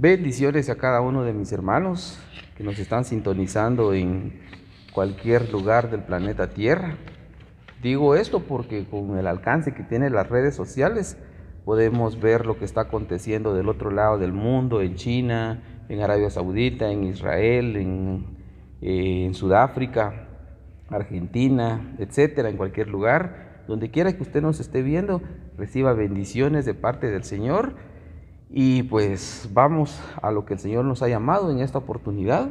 Bendiciones a cada uno de mis hermanos que nos están sintonizando en cualquier lugar del planeta Tierra. Digo esto porque con el alcance que tienen las redes sociales podemos ver lo que está aconteciendo del otro lado del mundo, en China, en Arabia Saudita, en Israel, en Sudáfrica, Argentina, etcétera, en cualquier lugar. Donde quiera que usted nos esté viendo, reciba bendiciones de parte del Señor. Y pues vamos a lo que el Señor nos ha llamado en esta oportunidad,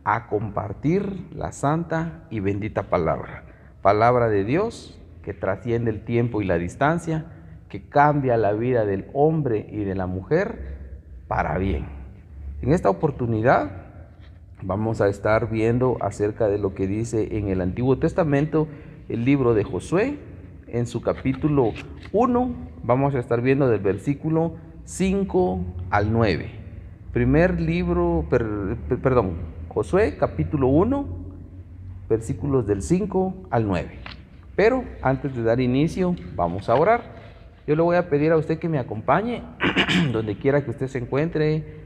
a compartir la santa y bendita palabra. Palabra de Dios que trasciende el tiempo y la distancia, que cambia la vida del hombre y de la mujer para bien. En esta oportunidad vamos a estar viendo acerca de lo que dice en el Antiguo Testamento el libro de Josué. En su capítulo 1 vamos a estar viendo del versículo 5 al 9. Josué capítulo 1, versículos del 5 al 9. Pero antes de dar inicio, vamos a orar. Yo le voy a pedir a usted que me acompañe, donde quiera que usted se encuentre.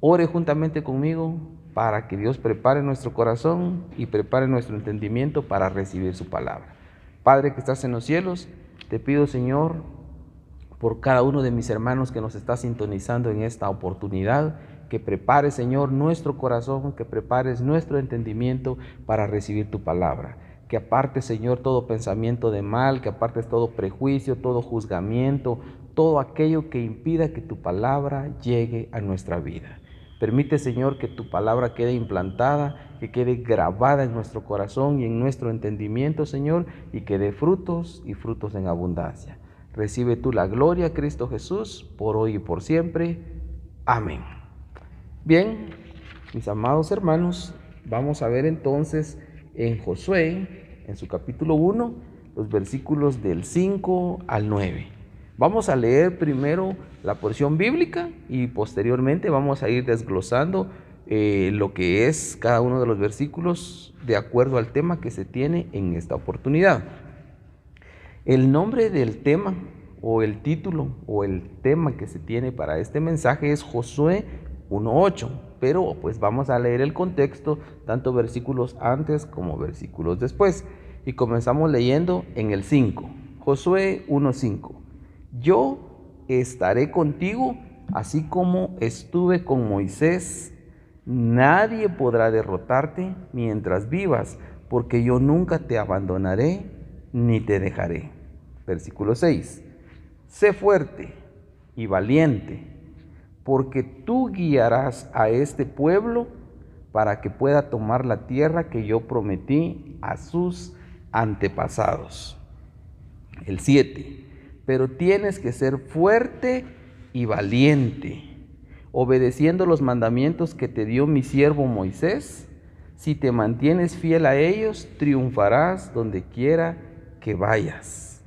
Ore juntamente conmigo para que Dios prepare nuestro corazón y prepare nuestro entendimiento para recibir su palabra. Padre que estás en los cielos, te pido, Señor, por cada uno de mis hermanos que nos está sintonizando en esta oportunidad, que prepares, Señor, nuestro corazón, que prepares nuestro entendimiento para recibir tu palabra. Que apartes, Señor, todo pensamiento de mal, que apartes todo prejuicio, todo juzgamiento, todo aquello que impida que tu palabra llegue a nuestra vida. Permite, Señor, que tu palabra quede implantada, que quede grabada en nuestro corazón y en nuestro entendimiento, Señor, y que dé frutos y frutos en abundancia. Recibe tú la gloria, Cristo Jesús, por hoy y por siempre. Amén. Bien, mis amados hermanos, vamos a ver entonces en Josué, en su capítulo 1, los versículos del 5 al 9. Vamos a leer primero la porción bíblica y posteriormente vamos a ir desglosando lo que es cada uno de los versículos de acuerdo al tema que se tiene en esta oportunidad. El nombre del tema o el título o el tema que se tiene para este mensaje es Josué 1:8, pero pues vamos a leer el contexto, tanto versículos antes como versículos después. Y comenzamos leyendo en el 5, Josué 1:5. Yo estaré contigo, así como estuve con Moisés. Nadie podrá derrotarte mientras vivas, porque yo nunca te abandonaré ni te dejaré. Versículo 6. Sé fuerte y valiente, porque tú guiarás a este pueblo para que pueda tomar la tierra que yo prometí a sus antepasados. El 7. Pero tienes que ser fuerte y valiente, obedeciendo los mandamientos que te dio mi siervo Moisés. Si te mantienes fiel a ellos, triunfarás donde quiera que vayas.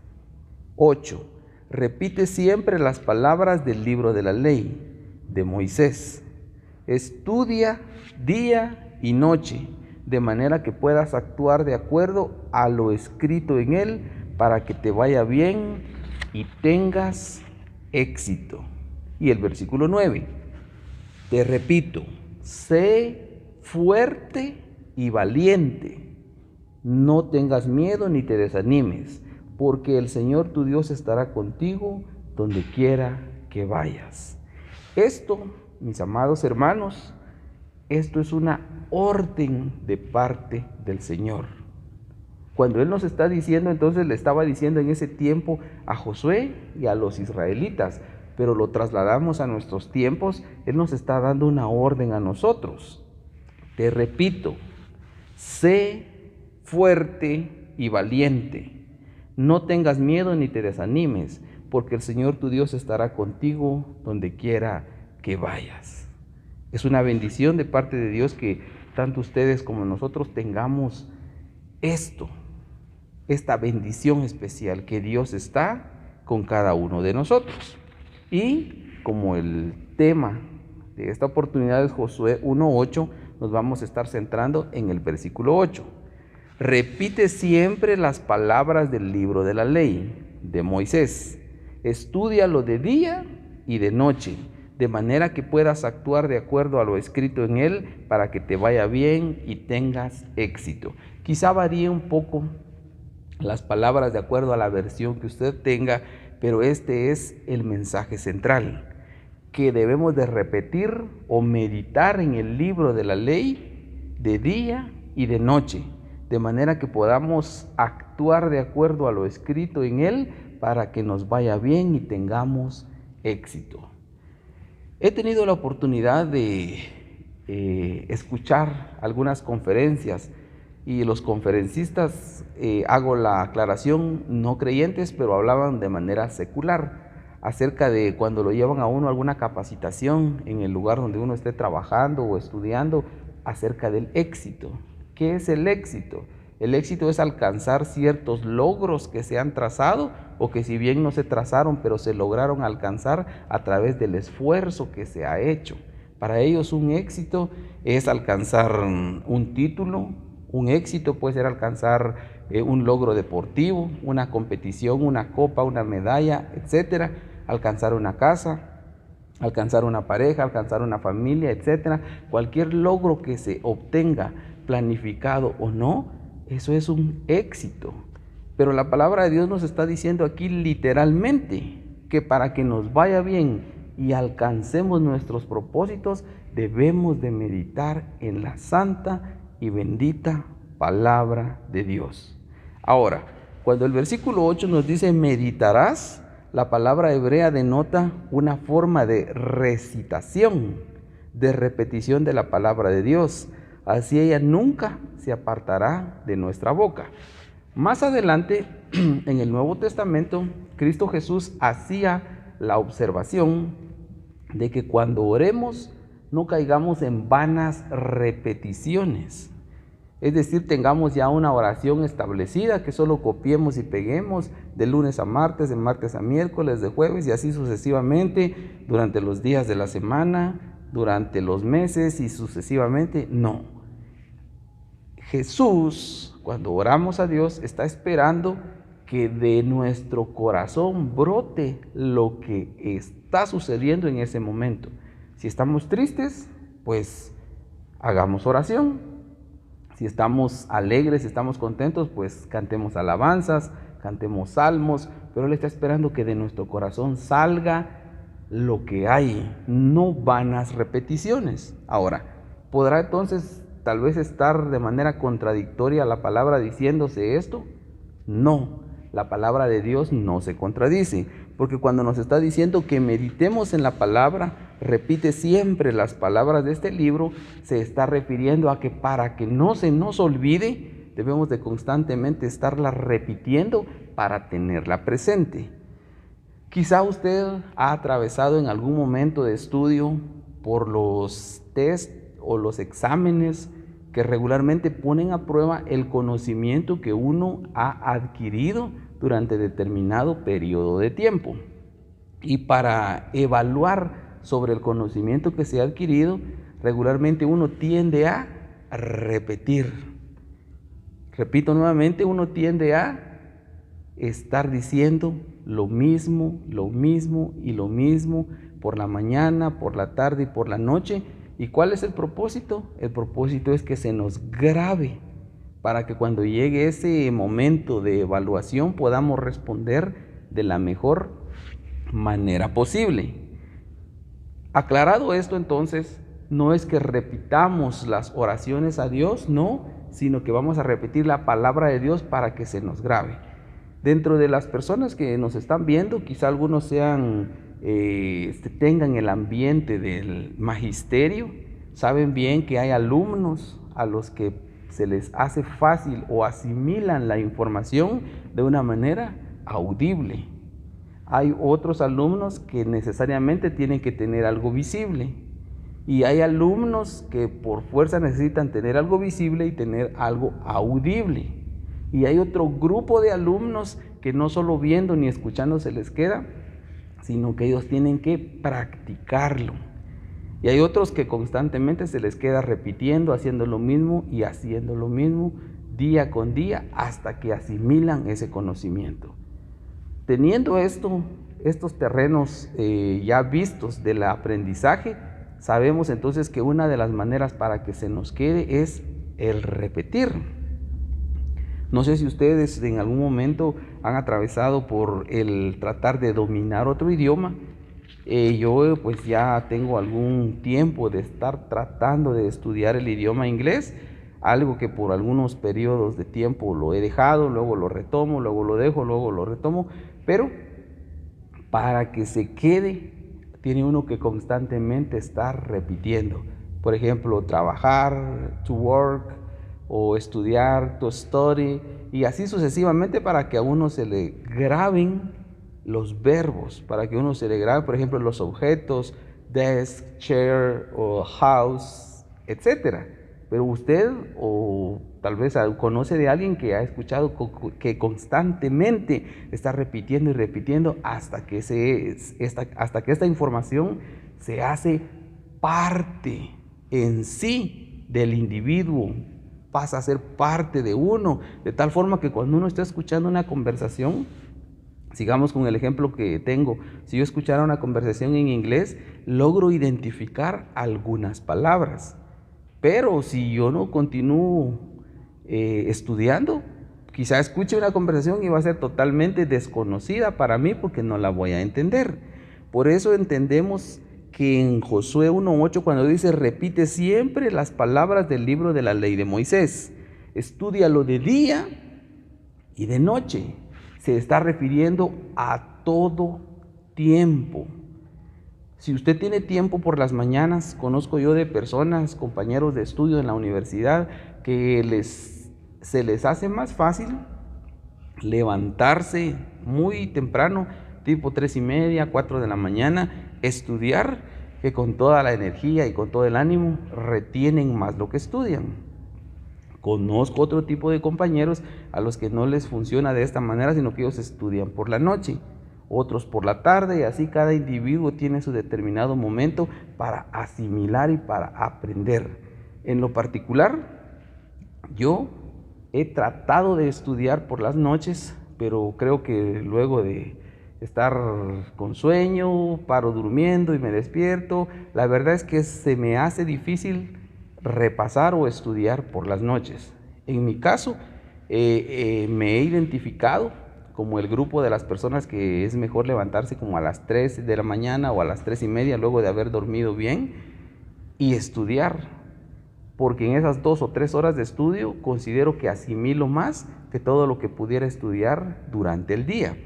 8. Repite siempre las palabras del libro de la ley de Moisés. Estudia día y noche, de manera que puedas actuar de acuerdo a lo escrito en él, para que te vaya bien y tengas éxito. Y el versículo 9. Te repito, sé fuerte y valiente. No tengas miedo ni te desanimes, porque el Señor tu Dios estará contigo donde quiera que vayas. Esto, mis amados hermanos, esto es una orden de parte del Señor. Cuando Él nos está diciendo, entonces le estaba diciendo en ese tiempo a Josué y a los israelitas, pero lo trasladamos a nuestros tiempos, Él nos está dando una orden a nosotros. Te repito, sé fuerte y valiente. No tengas miedo ni te desanimes, porque el Señor tu Dios estará contigo donde quiera que vayas. Es una bendición de parte de Dios que tanto ustedes como nosotros tengamos esta bendición especial, que Dios está con cada uno de nosotros. Y como el tema de esta oportunidad es Josué 1:8, nos vamos a estar centrando en el versículo 8. Repite siempre las palabras del libro de la ley de Moisés. Estúdialo de día y de noche, de manera que puedas actuar de acuerdo a lo escrito en él para que te vaya bien y tengas éxito. Quizá varíe un poco las palabras de acuerdo a la versión que usted tenga, pero este es el mensaje central, que debemos de repetir o meditar en el libro de la ley de día y de noche, de manera que podamos actuar de acuerdo a lo escrito en él para que nos vaya bien y tengamos éxito. He tenido la oportunidad de escuchar algunas conferencias y los conferencistas, hago la aclaración, no creyentes, pero hablaban de manera secular acerca de cuando lo llevan a uno a alguna capacitación en el lugar donde uno esté trabajando o estudiando, acerca del éxito. ¿Qué es el éxito? El éxito es alcanzar ciertos logros que se han trazado o que si bien no se trazaron, pero se lograron alcanzar a través del esfuerzo que se ha hecho. Para ellos un éxito es alcanzar un título, un éxito puede ser alcanzar un logro deportivo, una competición, una copa, una medalla, etcétera, alcanzar una casa, alcanzar una pareja, alcanzar una familia, etcétera. Cualquier logro que se obtenga, planificado o no, eso es un éxito. Pero la palabra de Dios nos está diciendo aquí literalmente que para que nos vaya bien y alcancemos nuestros propósitos, debemos de meditar en la santa y bendita palabra de Dios. Ahora, cuando el versículo 8 nos dice meditarás, la palabra hebrea denota una forma de recitación, de repetición de la palabra de Dios. Así ella nunca se apartará de nuestra boca. Más adelante, en el Nuevo Testamento, Cristo Jesús hacía la observación de que cuando oremos no caigamos en vanas repeticiones. Es decir, tengamos ya una oración establecida que solo copiemos y peguemos de lunes a martes, de martes a miércoles, de jueves y así sucesivamente durante los días de la semana, durante los meses y sucesivamente. No. Jesús, cuando oramos a Dios, está esperando que de nuestro corazón brote lo que está sucediendo en ese momento. Si estamos tristes, pues hagamos oración. Si estamos alegres, si estamos contentos, pues cantemos alabanzas, cantemos salmos, pero Él está esperando que de nuestro corazón salga lo que hay, no vanas repeticiones. Ahora, ¿podrá entonces tal vez estar de manera contradictoria la palabra diciéndose esto? No, la palabra de Dios no se contradice, porque cuando nos está diciendo que meditemos en la palabra, repite siempre las palabras de este libro, se está refiriendo a que para que no se nos olvide, debemos de constantemente estarla repitiendo para tenerla presente. Quizá usted ha atravesado en algún momento de estudio por los test o los exámenes que regularmente ponen a prueba el conocimiento que uno ha adquirido durante determinado periodo de tiempo. Y para evaluar sobre el conocimiento que se ha adquirido, regularmente uno tiende a repetir. Repito nuevamente, uno tiende a estar diciendo lo mismo y lo mismo por la mañana, por la tarde y por la noche. ¿Y cuál es el propósito? El propósito es que se nos grabe para que cuando llegue ese momento de evaluación podamos responder de la mejor manera posible. Aclarado esto, entonces, no es que repitamos las oraciones a Dios, no, sino que vamos a repetir la palabra de Dios para que se nos grabe. Dentro de las personas que nos están viendo, quizá algunos tengan el ambiente del magisterio, saben bien que hay alumnos a los que se les hace fácil o asimilan la información de una manera audible. Hay otros alumnos que necesariamente tienen que tener algo visible y hay alumnos que por fuerza necesitan tener algo visible y tener algo audible. Y hay otro grupo de alumnos que no solo viendo ni escuchando se les queda, sino que ellos tienen que practicarlo. Y hay otros que constantemente se les queda repitiendo, haciendo lo mismo y haciendo lo mismo día con día hasta que asimilan ese conocimiento. Teniendo esto estos terrenos ya vistos del aprendizaje, sabemos entonces que una de las maneras para que se nos quede es el repetir. No sé si ustedes en algún momento han atravesado por el tratar de dominar otro idioma. Yo pues ya tengo algún tiempo de estar tratando de estudiar el idioma inglés, algo que por algunos periodos de tiempo lo he dejado, luego lo retomo, luego lo dejo, luego lo retomo, pero para que se quede tiene uno que constantemente estar repitiendo. Por ejemplo, trabajar, to work, o estudiar, to study, y así sucesivamente, para que a uno se le graben los verbos, para que uno se le grabe, por ejemplo, los objetos, desk, chair o house, etcétera. Pero usted, o tal vez conoce de alguien que ha escuchado que constantemente está repitiendo y repitiendo hasta que esta información se hace parte en sí del individuo, pasa a ser parte de uno, de tal forma que cuando uno está escuchando una conversación, sigamos con el ejemplo que tengo, si yo escuchara una conversación en inglés, logro identificar algunas palabras, pero si yo no continúo estudiando, quizá escuche una conversación y va a ser totalmente desconocida para mí porque no la voy a entender. Por eso entendemos que en Josué 1:8, cuando dice repite siempre las palabras del libro de la ley de Moisés, estúdialo de día y de noche, se está refiriendo a todo tiempo. Si usted tiene tiempo por las mañanas, conozco yo de personas, compañeros de estudio en la universidad, que se les hace más fácil levantarse muy temprano, tipo 3:30, 4 de la mañana, estudiar, que con toda la energía y con todo el ánimo retienen más lo que estudian. Conozco otro tipo de compañeros a los que no les funciona de esta manera, sino que ellos estudian por la noche, otros por la tarde, y así cada individuo tiene su determinado momento para asimilar y para aprender. En lo particular, yo he tratado de estudiar por las noches, pero creo que luego de estar con sueño, paro durmiendo y me despierto, la verdad es que se me hace difícil repasar o estudiar por las noches. En mi caso, me he identificado como el grupo de las personas que es mejor levantarse como a las 3 de la mañana o a las 3:30 luego de haber dormido bien y estudiar, porque en esas 2 o 3 horas de estudio considero que asimilo más que todo lo que pudiera estudiar durante el día.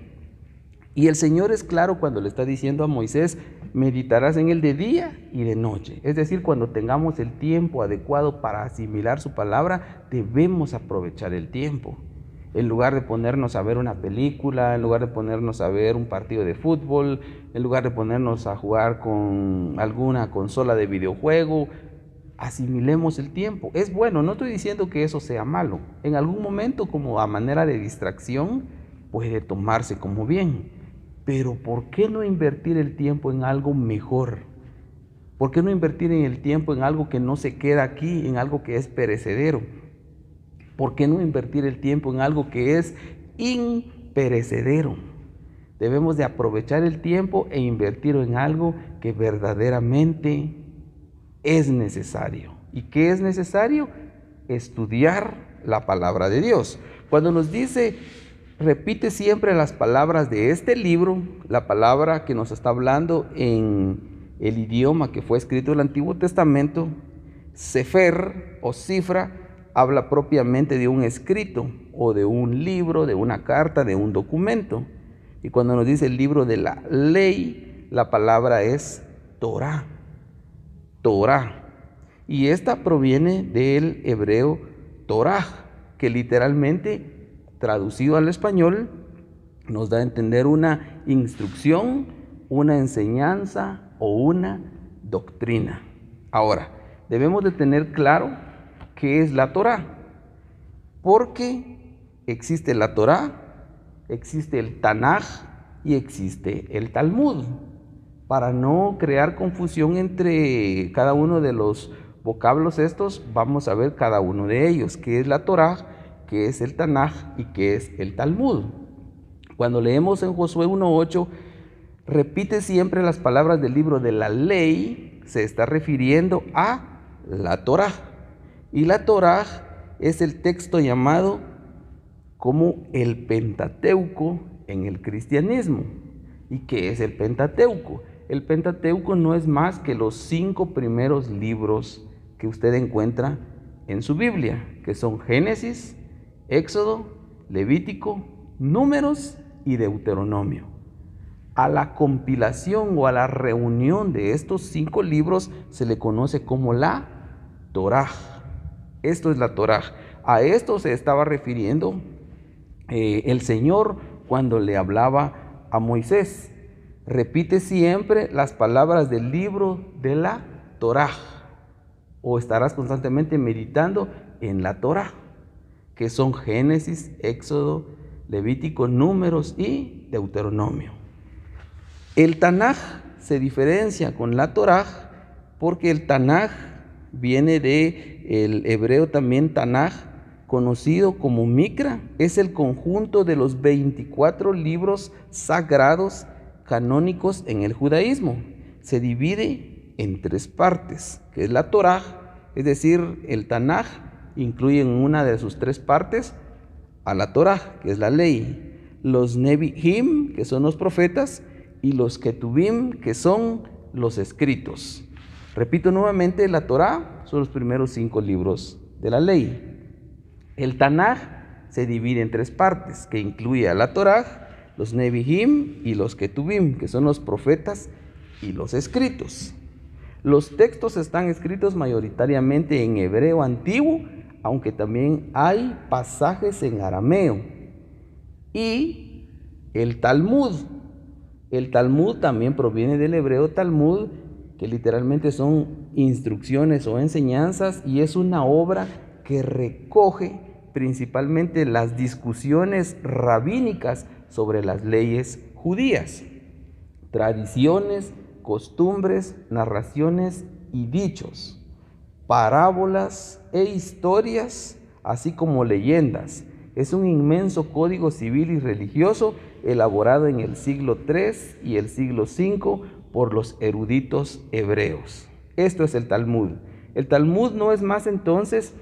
Y el Señor es claro cuando le está diciendo a Moisés, meditarás en él de día y de noche. Es decir, cuando tengamos el tiempo adecuado para asimilar su palabra, debemos aprovechar el tiempo. En lugar de ponernos a ver una película, en lugar de ponernos a ver un partido de fútbol, en lugar de ponernos a jugar con alguna consola de videojuego, asimilemos el tiempo. Es bueno, no estoy diciendo que eso sea malo. En algún momento, como a manera de distracción, puede tomarse como bien. Pero ¿por qué no invertir el tiempo en algo mejor? ¿Por qué no invertir en el tiempo en algo que no se queda aquí, en algo que es perecedero? ¿Por qué no invertir el tiempo en algo que es imperecedero? Debemos de aprovechar el tiempo e invertirlo en algo que verdaderamente es necesario. ¿Y qué es necesario? Estudiar la palabra de Dios. Cuando nos dice repite siempre las palabras de este libro, la palabra que nos está hablando en el idioma que fue escrito en el Antiguo Testamento, Sefer o cifra, habla propiamente de un escrito o de un libro, de una carta, de un documento. Y cuando nos dice el libro de la ley, la palabra es Torah, Torah. Y esta proviene del hebreo Torah, que literalmente traducido al español, nos da a entender una instrucción, una enseñanza o una doctrina. Ahora, debemos de tener claro qué es la Torá, porque existe la Torá, existe el Tanaj y existe el Talmud. Para no crear confusión entre cada uno de los vocablos estos, vamos a ver cada uno de ellos, qué es la Torá, qué es el Tanaj y qué es el Talmud. Cuando leemos en Josué 1:8, repite siempre las palabras del libro de la ley, se está refiriendo a la Torá. Y la Torá es el texto llamado como el Pentateuco en el cristianismo. ¿Y qué es el Pentateuco? El Pentateuco no es más que los 5 primeros libros que usted encuentra en su Biblia, que son Génesis, Éxodo, Levítico, Números y Deuteronomio. A la compilación o a la reunión de estos 5 libros se le conoce como la Torá. Esto es la Torá. A esto se estaba refiriendo el Señor cuando le hablaba a Moisés. Repite siempre las palabras del libro de la Torá, o estarás constantemente meditando en la Torá, que son Génesis, Éxodo, Levítico, Números y Deuteronomio. El Tanaj se diferencia con la Torá porque el Tanaj viene del hebreo también Tanaj, conocido como Mikra. Es el conjunto de los 24 libros sagrados canónicos en el judaísmo. Se divide en 3 partes, que es la Torá, es decir, el Tanaj incluye en una de sus 3 partes a la Torá, que es la ley, los Nevi'im, que son los profetas, y los Ketubim, que son los escritos. Repito nuevamente, la Torá son los primeros 5 libros de la ley. El Tanaj se divide en 3 partes, que incluye a la Torá, los Nevi'im y los Ketubim, que son los profetas y los escritos. Los textos están escritos mayoritariamente en hebreo antiguo, aunque también hay pasajes en arameo. Y el Talmud. El Talmud también proviene del hebreo Talmud, que literalmente son instrucciones o enseñanzas, y es una obra que recoge principalmente las discusiones rabínicas sobre las leyes judías, tradiciones, costumbres, narraciones y dichos, parábolas e historias, así como leyendas. Es un inmenso código civil y religioso elaborado en el siglo III y el siglo V por los eruditos hebreos. Esto es el Talmud. El Talmud no es más entonces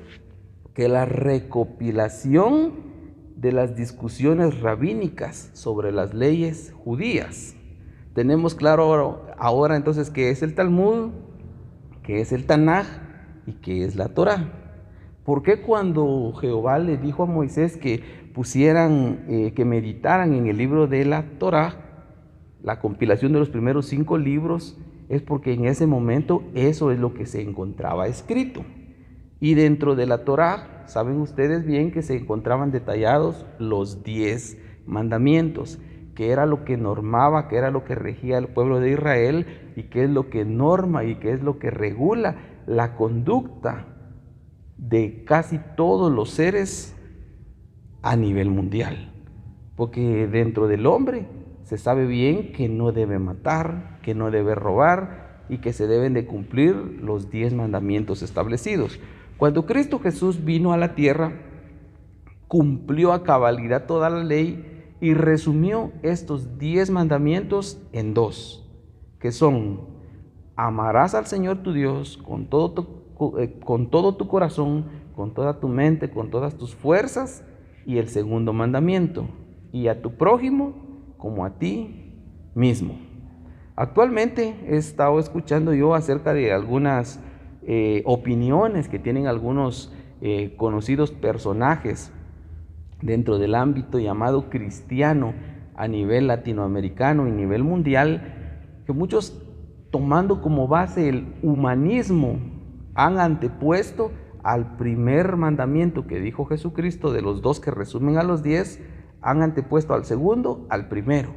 que la recopilación de las discusiones rabínicas sobre las leyes judías. Tenemos claro ahora entonces qué es el Talmud, qué es el Tanaj y qué es la Torá. ¿Por qué cuando Jehová le dijo a Moisés que pusieran, que meditaran en el libro de la Torá, la compilación de los primeros 5 libros? Es porque en ese momento eso es lo que se encontraba escrito. Y dentro de la Torá, saben ustedes bien que se encontraban detallados los 10 mandamientos, que era lo que normaba, que era lo que regía al pueblo de Israel, y que es lo que norma y que es lo que regula la conducta de casi todos los seres a nivel mundial. Porque dentro del hombre se sabe bien que no debe matar, que no debe robar y que se deben de cumplir los 10 mandamientos establecidos. Cuando Cristo Jesús vino a la tierra, cumplió a cabalidad toda la ley y resumió estos 10 mandamientos en 2, que son: amarás al Señor tu Dios con todo tu corazón, con toda tu mente, con todas tus fuerzas, y el segundo mandamiento: y a tu prójimo como a ti mismo. Actualmente he estado escuchando yo acerca de algunas opiniones que tienen algunos conocidos personajes dentro del ámbito llamado cristiano a nivel latinoamericano y nivel mundial, que muchos, tomando como base el humanismo, han antepuesto al primer mandamiento que dijo Jesucristo, de los 2 que resumen a los 10, han antepuesto al segundo al primero.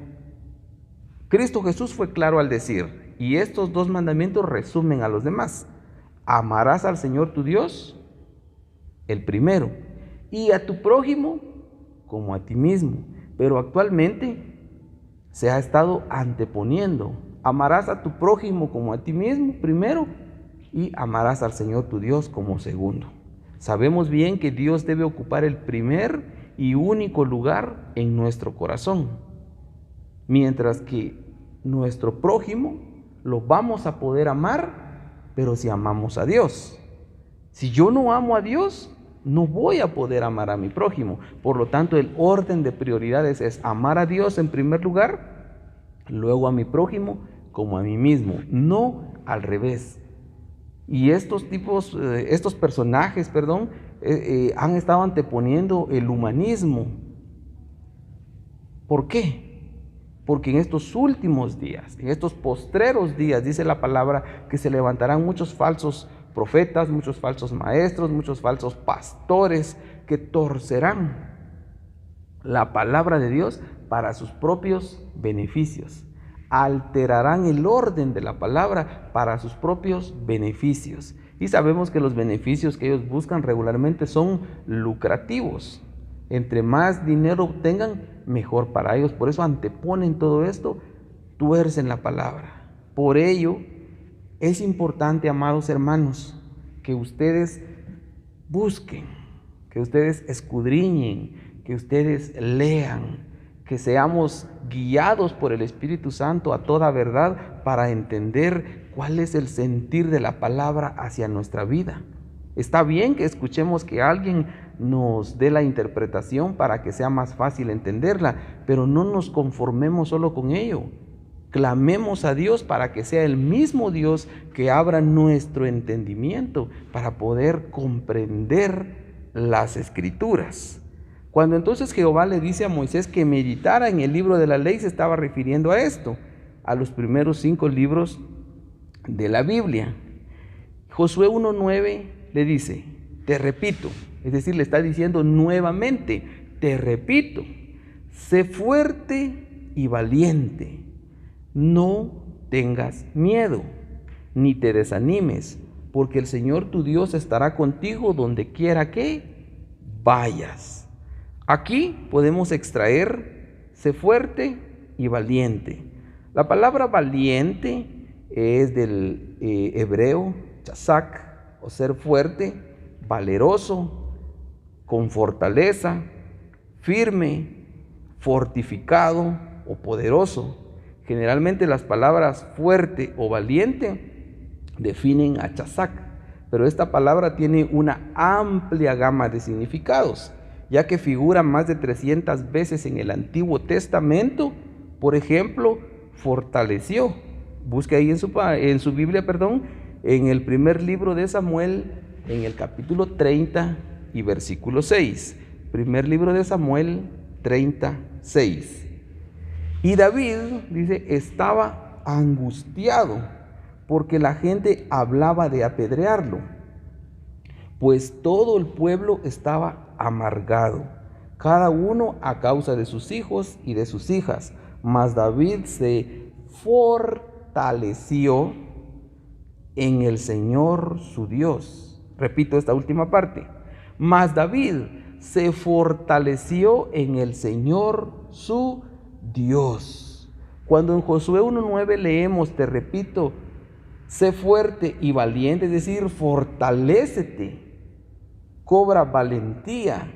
Cristo Jesús fue claro al decir, y estos 2 mandamientos resumen a los demás: amarás al Señor tu Dios, el primero, y a tu prójimo como a ti mismo. Pero actualmente se ha estado anteponiendo: amarás a tu prójimo como a ti mismo primero, y amarás al Señor tu Dios como segundo. Sabemos bien que Dios debe ocupar el primer y único lugar en nuestro corazón, mientras que nuestro prójimo lo vamos a poder amar, pero si amamos a Dios. Si yo no amo a Dios, no voy a poder amar a mi prójimo. Por lo tanto, el orden de prioridades es amar a Dios en primer lugar, luego a mi prójimo como a mí mismo, no al revés. Y estos personajes, han estado anteponiendo el humanismo. ¿Por qué? Porque en estos últimos días, en estos postreros días, dice la palabra que se levantarán muchos falsos profetas, muchos falsos maestros, muchos falsos pastores que torcerán la palabra de Dios para sus propios beneficios. Alterarán el orden de la palabra para sus propios beneficios. Y sabemos que los beneficios que ellos buscan regularmente son lucrativos. Entre más dinero obtengan, mejor para ellos. Por eso anteponen todo esto, tuercen la palabra. Por ello, es importante, amados hermanos, que ustedes busquen, que ustedes escudriñen, que ustedes lean, que seamos guiados por el Espíritu Santo a toda verdad para entender cuál es el sentir de la palabra hacia nuestra vida. Está bien que escuchemos que alguien nos dé la interpretación para que sea más fácil entenderla, pero no nos conformemos solo con ello. Clamemos a Dios para que sea el mismo Dios que abra nuestro entendimiento para poder comprender las Escrituras. Cuando entonces Jehová le dice a Moisés que meditara en el libro de la ley, se estaba refiriendo a esto, a los primeros 5 libros de la Biblia. Josué 1:9 le dice, te repito, es decir, le está diciendo nuevamente, te repito, sé fuerte y valiente, no tengas miedo, ni te desanimes, porque el Señor tu Dios estará contigo donde quiera que vayas. Aquí podemos extraer, sé fuerte y valiente. La palabra valiente es del hebreo, chazak, o ser fuerte, valeroso, con fortaleza, firme, fortificado o poderoso. Generalmente las palabras fuerte o valiente definen a chazak, pero esta palabra tiene una amplia gama de significados, ya que figura más de 300 veces en el Antiguo Testamento. Por ejemplo, fortaleció. Busque ahí en su Biblia, en el primer libro de Samuel, en el capítulo 30 y versículo 6. Primer libro de Samuel 36. Y David, dice, estaba angustiado porque la gente hablaba de apedrearlo, pues todo el pueblo estaba amargado, cada uno a causa de sus hijos y de sus hijas. Mas David se fortaleció en el Señor su Dios. Repito esta última parte. Mas David se fortaleció en el Señor su Dios. Cuando en Josué 1:9 leemos, te repito, sé fuerte y valiente, es decir, fortalécete, cobra valentía,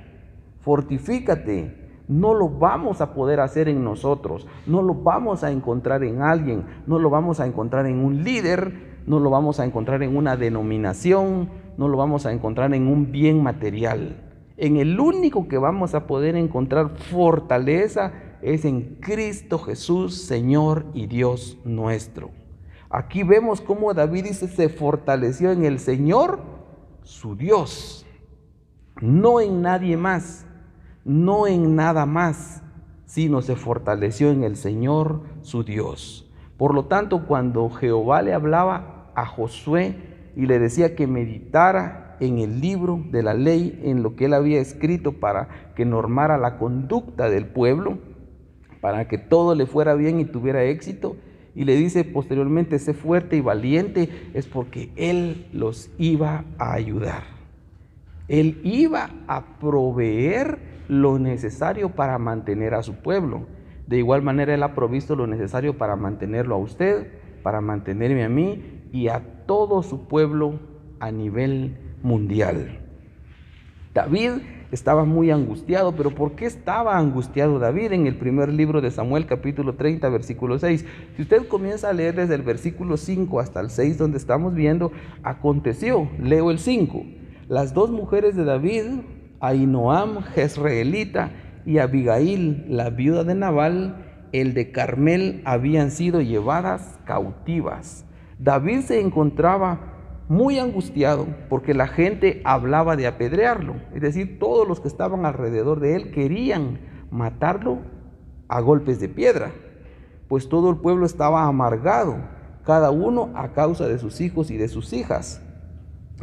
fortifícate. No lo vamos a poder hacer en nosotros, no lo vamos a encontrar en alguien, no lo vamos a encontrar en un líder, no lo vamos a encontrar en una denominación, no lo vamos a encontrar en un bien material. En el único que vamos a poder encontrar fortaleza es en Cristo Jesús, Señor y Dios nuestro. Aquí vemos cómo David dice, se fortaleció en el Señor, su Dios. No en nadie más, no en nada más, sino se fortaleció en el Señor su Dios. Por lo tanto, cuando Jehová le hablaba a Josué y le decía que meditara en el libro de la ley, en lo que él había escrito para que normara la conducta del pueblo, para que todo le fuera bien y tuviera éxito, y le dice posteriormente, sé fuerte y valiente, es porque él los iba a ayudar. Él iba a proveer lo necesario para mantener a su pueblo. De igual manera, Él ha provisto lo necesario para mantenerlo a usted, para mantenerme a mí y a todo su pueblo a nivel mundial. David estaba muy angustiado. Pero ¿por qué estaba angustiado David? En el primer libro de Samuel, capítulo 30, versículo 6. Si usted comienza a leer desde el versículo 5 hasta el 6, donde estamos viendo, aconteció, leo el 5, las dos mujeres de David, Ahinoam, jezreelita, y Abigail, la viuda de Nabal, el de Carmel, habían sido llevadas cautivas. David se encontraba muy angustiado porque la gente hablaba de apedrearlo, es decir, todos los que estaban alrededor de él querían matarlo a golpes de piedra, pues todo el pueblo estaba amargado, cada uno a causa de sus hijos y de sus hijas.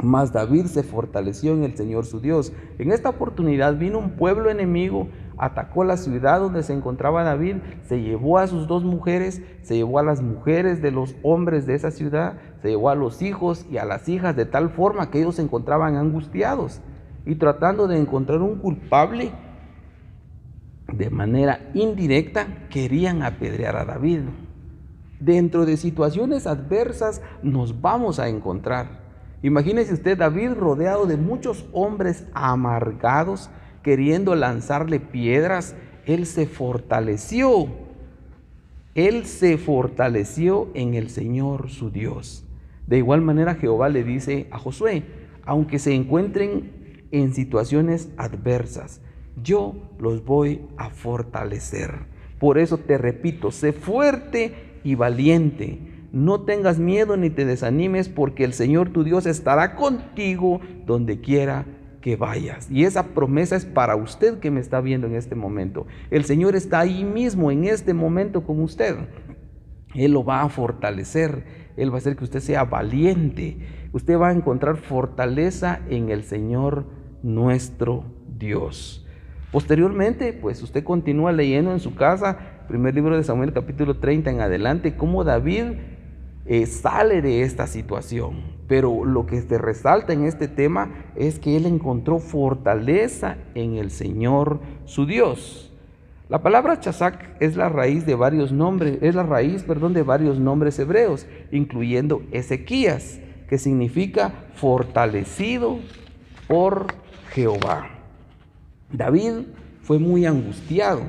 Mas David se fortaleció en el Señor su Dios. En esta oportunidad vino un pueblo enemigo, atacó la ciudad donde se encontraba David, se llevó a sus dos mujeres, se llevó a las mujeres de los hombres de esa ciudad, se llevó a los hijos y a las hijas, de tal forma que ellos se encontraban angustiados y tratando de encontrar un culpable. De manera indirecta querían apedrear a David. Dentro de situaciones adversas nos vamos a encontrar. Imagínese usted David rodeado de muchos hombres amargados queriendo lanzarle piedras. Él se fortaleció en el Señor su Dios. De igual manera Jehová le dice a Josué, aunque se encuentren en situaciones adversas, yo los voy a fortalecer. Por eso te repito, sé fuerte y valiente. No tengas miedo ni te desanimes, porque el Señor tu Dios estará contigo donde quiera que vayas. Y esa promesa es para usted que me está viendo en este momento. El Señor está ahí mismo en este momento con usted. Él lo va a fortalecer. Él va a hacer que usted sea valiente. Usted va a encontrar fortaleza en el Señor nuestro Dios. Posteriormente, pues usted continúa leyendo en su casa, primer libro de Samuel, capítulo 30 en adelante, cómo David sale de esta situación. Pero lo que se resalta en este tema es que él encontró fortaleza en el Señor su Dios. La palabra Chazac es la raíz de varios nombres, de varios nombres hebreos, incluyendo Ezequías, que significa fortalecido por Jehová. David fue muy angustiado,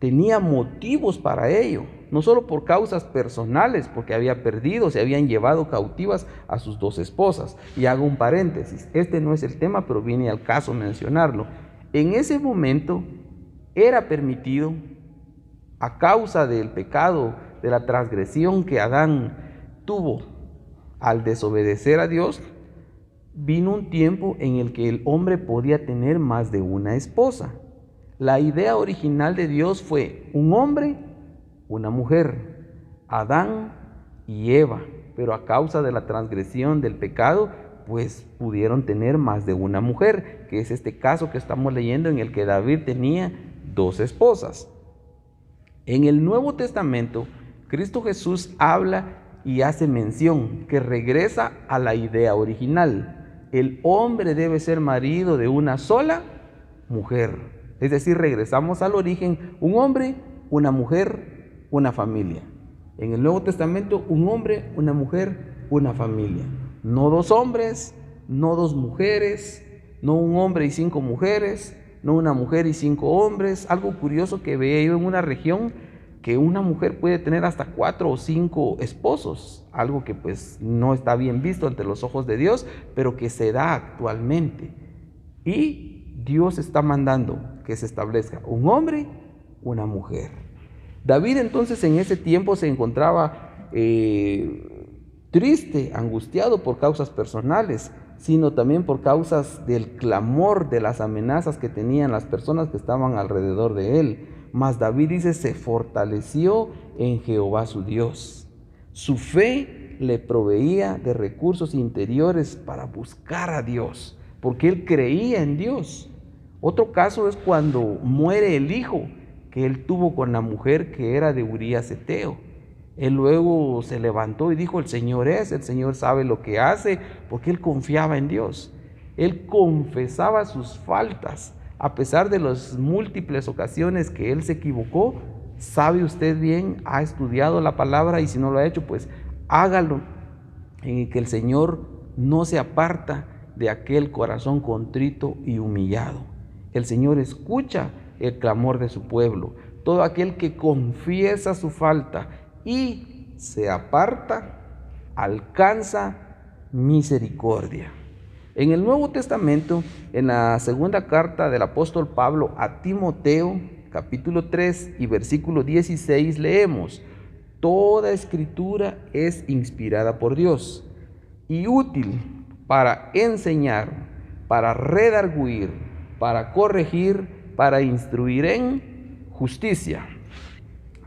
tenía motivos para ello, no solo por causas personales, porque había perdido, se habían llevado cautivas a sus dos esposas. Y hago un paréntesis, este no es el tema, pero viene al caso mencionarlo. En ese momento era permitido, a causa del pecado, de la transgresión que Adán tuvo al desobedecer a Dios, vino un tiempo en el que el hombre podía tener más de una esposa. La idea original de Dios fue un hombre, una mujer, Adán y Eva, pero a causa de la transgresión del pecado, pues pudieron tener más de una mujer, que es este caso que estamos leyendo en el que David tenía dos esposas. En el Nuevo Testamento, Cristo Jesús habla y hace mención que regresa a la idea original. El hombre debe ser marido de una sola mujer. Es decir, regresamos al origen, un hombre, una mujer, una familia. En el Nuevo Testamento, un hombre, una mujer, una familia. No dos hombres, no dos mujeres, no un hombre y 5 mujeres, no una mujer y 5 hombres. Algo curioso que veía yo en una región, que una mujer puede tener hasta 4 o 5 esposos, algo que pues no está bien visto ante los ojos de Dios, pero que se da actualmente. Y Dios está mandando que se establezca un hombre, una mujer. David entonces en ese tiempo se encontraba triste, angustiado por causas personales, sino también por causas del clamor, de las amenazas que tenían las personas que estaban alrededor de él. Mas David dice, se fortaleció en Jehová su Dios. Su fe le proveía de recursos interiores para buscar a Dios, porque él creía en Dios. Otro caso es cuando muere el hijo que él tuvo con la mujer que era de Urías Eteo. Él luego se levantó y dijo, el Señor sabe lo que hace, porque él confiaba en Dios. Él confesaba sus faltas. A pesar de las múltiples ocasiones que él se equivocó, sabe usted bien, ha estudiado la palabra, y si no lo ha hecho, pues hágalo, en que el Señor no se aparta de aquel corazón contrito y humillado. El Señor escucha el clamor de su pueblo. Todo aquel que confiesa su falta y se aparta, alcanza misericordia. En el Nuevo Testamento, en la segunda carta del apóstol Pablo a Timoteo, capítulo 3 y versículo 16, leemos: toda escritura es inspirada por Dios y útil para enseñar, para redarguir, para corregir, para instruir en justicia.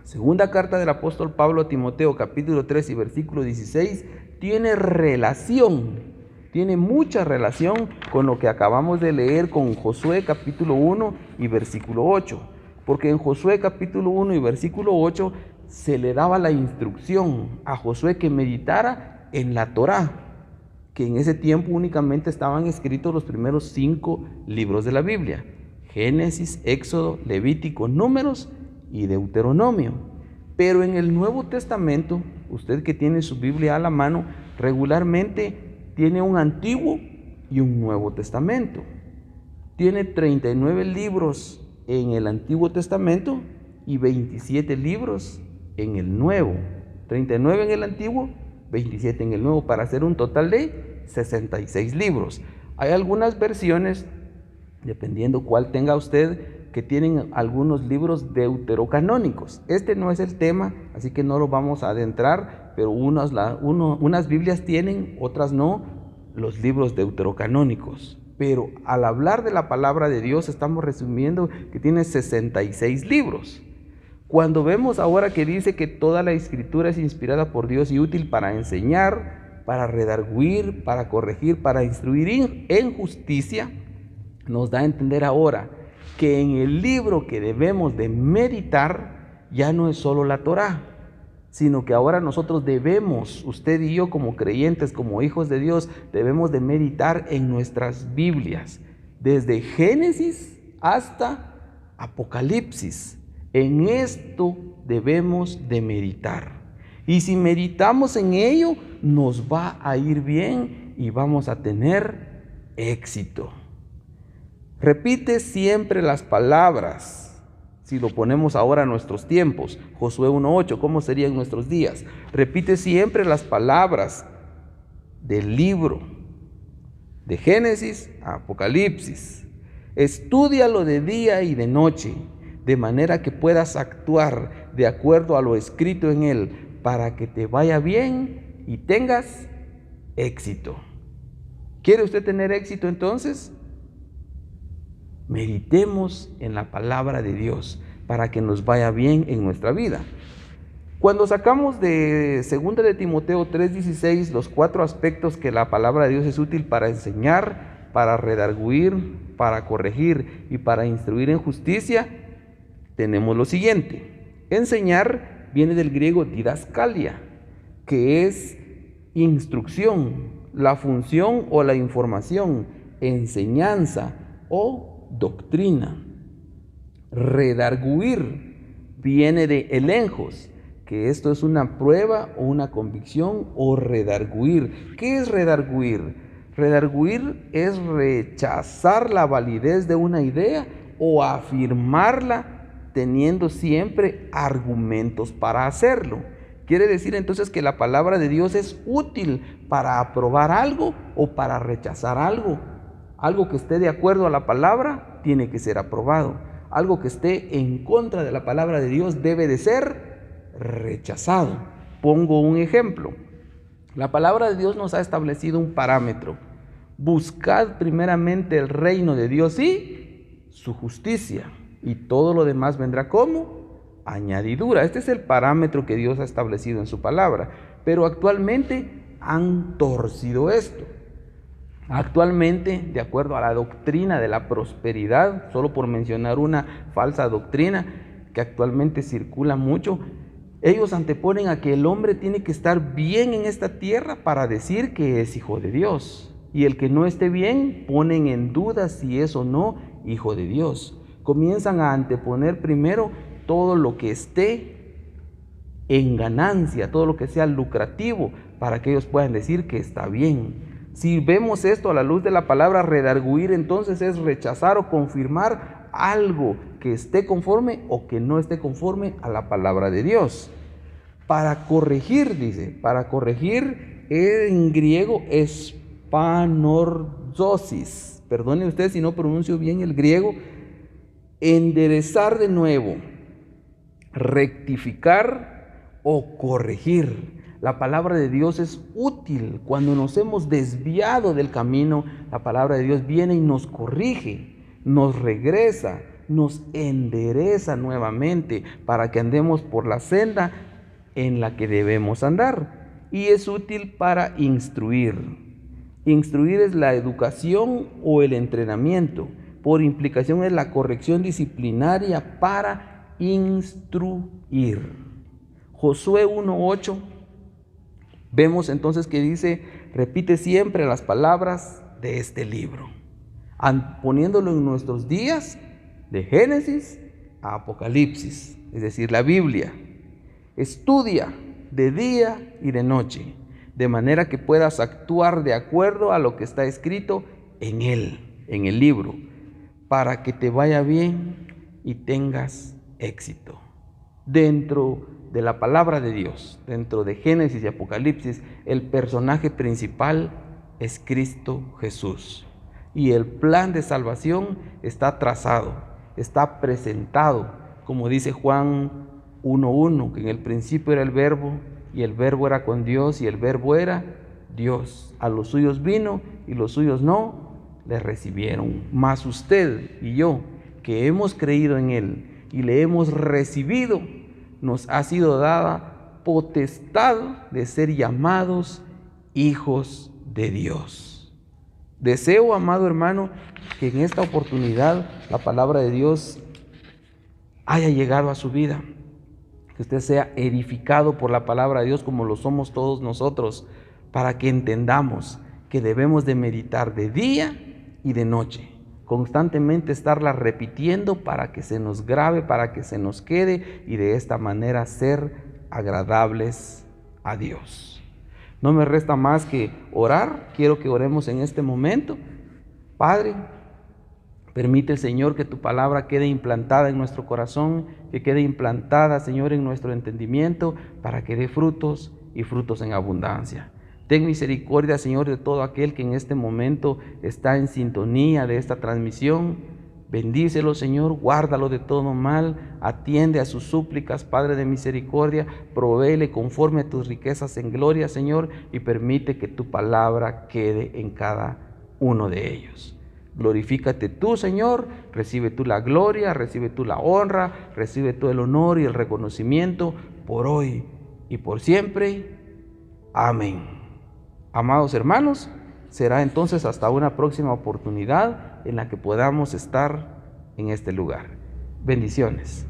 Segunda carta del apóstol Pablo a Timoteo, capítulo 3 y versículo 16, tiene mucha relación con lo que acabamos de leer con Josué capítulo 1 y versículo 8. Porque en Josué capítulo 1 y versículo 8 se le daba la instrucción a Josué que meditara en la Torá, que en ese tiempo únicamente estaban escritos los primeros 5 libros de la Biblia: Génesis, Éxodo, Levítico, Números y Deuteronomio. Pero en el Nuevo Testamento, usted que tiene su Biblia a la mano, regularmente tiene un Antiguo y un Nuevo Testamento. Tiene 39 libros en el Antiguo Testamento y 27 libros en el Nuevo. 39 en el Antiguo, 27 en el Nuevo, para hacer un total de 66 libros. Hay algunas versiones, dependiendo cuál tenga usted, que tienen algunos libros deuterocanónicos. Este no es el tema, así que no lo vamos a adentrar, pero unas Biblias tienen, otras no, los libros deuterocanónicos. Pero al hablar de la palabra de Dios, estamos resumiendo que tiene 66 libros. Cuando vemos ahora que dice que toda la escritura es inspirada por Dios y útil para enseñar, para redarguir, para corregir, para instruir en justicia, nos da a entender ahora que en el libro que debemos de meditar ya no es solo la Torá, sino que ahora nosotros debemos, usted y yo como creyentes, como hijos de Dios, debemos de meditar en nuestras Biblias, desde Génesis hasta Apocalipsis. En esto debemos de meditar. Y si meditamos en ello, nos va a ir bien y vamos a tener éxito. Repite siempre las palabras. Si lo ponemos ahora a nuestros tiempos, Josué 1:8, ¿cómo serían nuestros días? Repite siempre las palabras del libro de Génesis a Apocalipsis. Estúdialo de día y de noche, de manera que puedas actuar de acuerdo a lo escrito en él, para que te vaya bien y tengas éxito. ¿Quiere usted tener éxito entonces? Meditemos en la palabra de Dios para que nos vaya bien en nuestra vida. Cuando sacamos de 2 de Timoteo 3:16 los 4 aspectos que la palabra de Dios es útil para enseñar, para redarguir, para corregir y para instruir en justicia, tenemos lo siguiente. Enseñar viene del griego didaskalia, que es instrucción, la función o la información, enseñanza o doctrina. Redarguir viene de elenjos, que esto es una prueba o una convicción, o redarguir. ¿Qué es redarguir? Redarguir es rechazar la validez de una idea o afirmarla teniendo siempre argumentos para hacerlo. Quiere decir entonces que la palabra de Dios es útil para aprobar algo o para rechazar algo. Algo que esté de acuerdo a la palabra tiene que ser aprobado. Algo que esté en contra de la palabra de Dios debe de ser rechazado. Pongo un ejemplo. La palabra de Dios nos ha establecido un parámetro. Buscad primeramente el reino de Dios y su justicia, y todo lo demás vendrá como añadidura. Este es el parámetro que Dios ha establecido en su palabra. Pero actualmente han torcido esto. Actualmente, de acuerdo a la doctrina de la prosperidad, solo por mencionar una falsa doctrina que actualmente circula mucho, ellos anteponen a que el hombre tiene que estar bien en esta tierra para decir que es hijo de Dios. Y el que no esté bien, ponen en duda si es o no hijo de Dios. Comienzan a anteponer primero todo lo que esté en ganancia, todo lo que sea lucrativo, para que ellos puedan decir que está bien. Si vemos esto a la luz de la palabra, redarguir entonces es rechazar o confirmar algo que esté conforme o que no esté conforme a la palabra de Dios. Para corregir, dice, para corregir en griego es panordosis. Perdone usted si no pronuncio bien el griego. Enderezar de nuevo, rectificar o corregir. La palabra de Dios es útil. Cuando nos hemos desviado del camino, la palabra de Dios viene y nos corrige, nos regresa, nos endereza nuevamente para que andemos por la senda en la que debemos andar. Y es útil para instruir. Instruir es la educación o el entrenamiento. Por implicación es la corrección disciplinaria para instruir. Josué 1:8. Vemos entonces que dice, repite siempre las palabras de este libro, poniéndolo en nuestros días de Génesis a Apocalipsis, es decir, la Biblia. Estudia de día y de noche, de manera que puedas actuar de acuerdo a lo que está escrito en él, en el libro, para que te vaya bien y tengas éxito. Dentro de la palabra de Dios, dentro de Génesis y Apocalipsis, el personaje principal es Cristo Jesús. Y el plan de salvación está trazado, está presentado, como dice Juan 1:1, que en el principio era el Verbo, y el Verbo era con Dios, y el Verbo era Dios. A los suyos vino, y los suyos no le recibieron. Mas usted y yo, que hemos creído en Él y le hemos recibido, nos ha sido dada potestad de ser llamados hijos de Dios. Deseo, amado hermano, que en esta oportunidad la palabra de Dios haya llegado a su vida, que usted sea edificado por la palabra de Dios como lo somos todos nosotros, para que entendamos que debemos de meditar de día y de noche, constantemente estarla repitiendo para que se nos grabe, para que se nos quede y de esta manera ser agradables a Dios. No me resta más que orar. Quiero que oremos en este momento. Padre, permite, Señor, que tu palabra quede implantada en nuestro corazón, que quede implantada, Señor, en nuestro entendimiento, para que dé frutos y frutos en abundancia. Ten misericordia, Señor, de todo aquel que en este momento está en sintonía de esta transmisión. Bendícelo, Señor, guárdalo de todo mal, atiende a sus súplicas, Padre de misericordia, provéele conforme a tus riquezas en gloria, Señor, y permite que tu palabra quede en cada uno de ellos. Glorifícate tú, Señor, recibe tú la gloria, recibe tú la honra, recibe tú el honor y el reconocimiento por hoy y por siempre. Amén. Amados hermanos, será entonces hasta una próxima oportunidad en la que podamos estar en este lugar. Bendiciones.